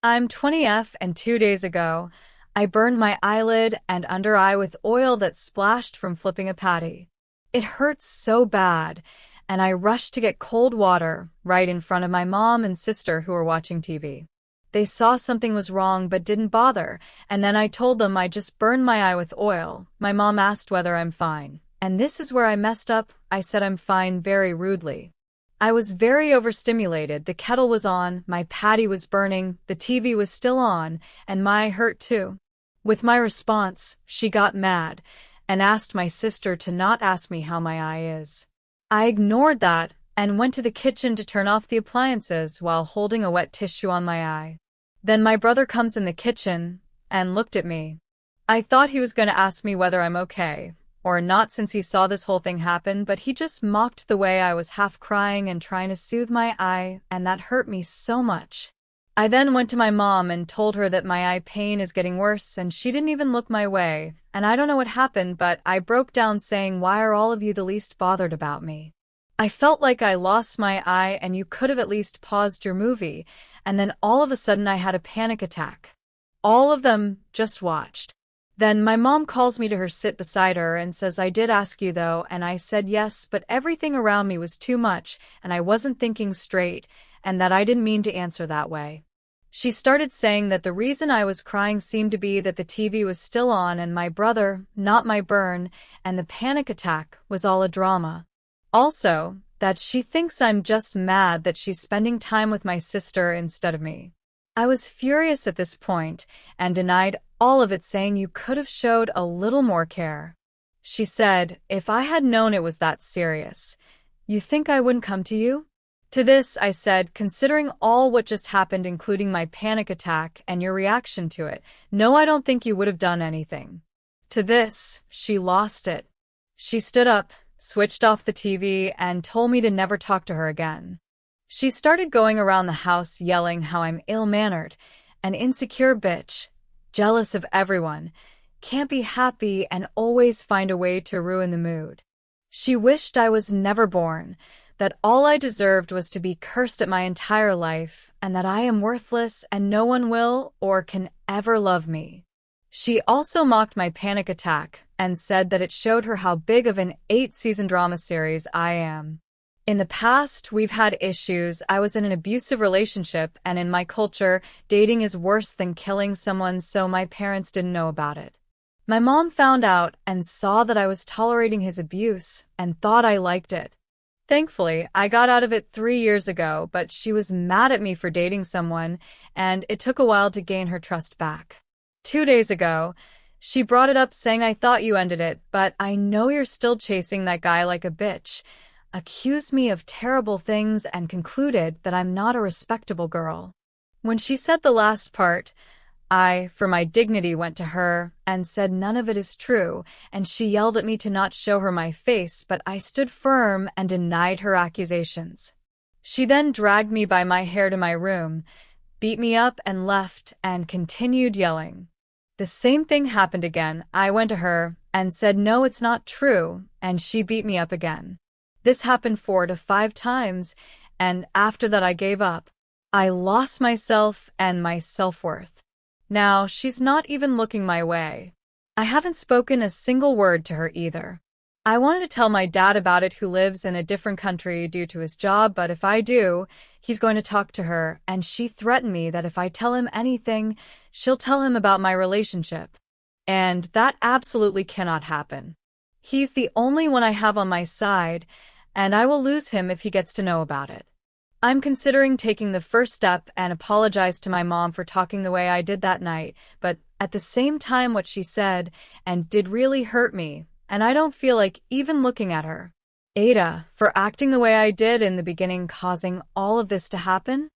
I'm 20F and 2 days ago, I burned my eyelid and under eye with oil that splashed from flipping a patty. It hurts so bad, and I rushed to get cold water right in front of my mom and sister who were watching TV. They saw something was wrong but didn't bother, and then I told them I just burned my eye with oil. My mom asked whether I'm fine. And this is where I messed up. I said I'm fine very rudely. I was very overstimulated. The kettle was on, my patty was burning, the TV was still on, and my eye hurt too. With my response, she got mad and asked my sister to not ask me how my eye is. I ignored that and went to the kitchen to turn off the appliances while holding a wet tissue on my eye. Then my brother comes in the kitchen and looked at me. I thought he was going to ask me whether I'm okay or not since he saw this whole thing happen, but he just mocked the way I was half crying and trying to soothe my eye, and that hurt me so much. I then went to my mom and told her that my eye pain is getting worse, and she didn't even look my way, and I don't know what happened, but I broke down saying, "Why are all of you the least bothered about me?" I felt like I lost my eye and you could have at least paused your movie, and then all of a sudden I had a panic attack. All of them just watched. Then my mom calls me to her sit beside her and says, "I did ask you though," and I said yes, but everything around me was too much, and I wasn't thinking straight, and that I didn't mean to answer that way. She started saying that the reason I was crying seemed to be that the TV was still on and my brother, not my burn, and the panic attack was all a drama. Also, that she thinks I'm just mad that she's spending time with my sister instead of me. I was furious at this point and denied all of it, saying you could have showed a little more care. She said, "If I had known it was that serious, you think I wouldn't come to you?" To this, I said, "Considering all what just happened, including my panic attack and your reaction to it, no, I don't think you would have done anything." To this, she lost it. She stood up, switched off the TV, and told me to never talk to her again. She started going around the house yelling how I'm ill-mannered, an insecure bitch, jealous of everyone, can't be happy, and always find a way to ruin the mood. She wished I was never born, that all I deserved was to be cursed at my entire life, and that I am worthless and no one will or can ever love me. She also mocked my panic attack and said that it showed her how big of an 8-season drama series I am. In the past, we've had issues. I was in an abusive relationship, and in my culture, dating is worse than killing someone, so my parents didn't know about it. My mom found out and saw that I was tolerating his abuse and thought I liked it. Thankfully, I got out of it 3 years ago, but she was mad at me for dating someone, and it took a while to gain her trust back. 2 days ago, she brought it up saying, "I thought you ended it, but I know you're still chasing that guy like a bitch," accused me of terrible things and concluded that I'm not a respectable girl. When she said the last part, I, for my dignity, went to her and said none of it is true, and she yelled at me to not show her my face, but I stood firm and denied her accusations. She then dragged me by my hair to my room, beat me up and left, and continued yelling. The same thing happened again. I went to her and said no, it's not true, and she beat me up again. This happened 4 to 5 times, and after that I gave up. I lost myself and my self-worth. Now she's not even looking my way. I haven't spoken a single word to her either. I wanted to tell my dad about it, who lives in a different country due to his job, but if I do, he's going to talk to her, and she threatened me that if I tell him anything, she'll tell him about my relationship. And that absolutely cannot happen. He's the only one I have on my side, and I will lose him if he gets to know about it. I'm considering taking the first step and apologize to my mom for talking the way I did that night, but at the same time what she said and did really hurt me, and I don't feel like even looking at her. AITAH, for acting the way I did in the beginning, causing all of this to happen?